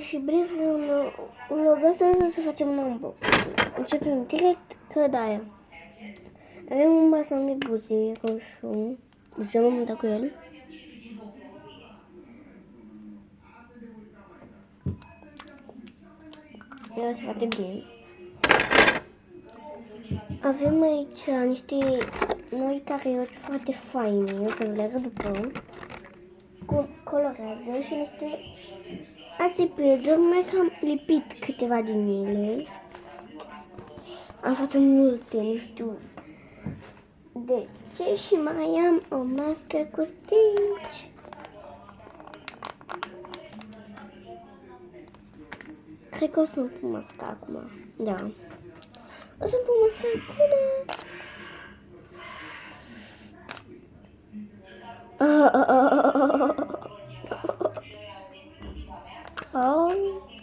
Și vrem să vlog ăsta să facem un unboxing. Începem direct cădarea. Avem un basan de buze roșu. Deja m-am mutat cu el. Miroase foarte bine. Avem aici niște noi carioci foarte faine. Eu să le arăt după. Colorează și niște ațipeduri. Mai că am lipit câteva din ele. Am foarte multe, nu știu de ce, și mai am o mască cu stitch. Cred că o să-mi pun masca acum. Da. O să-mi pun masca acum. Oh.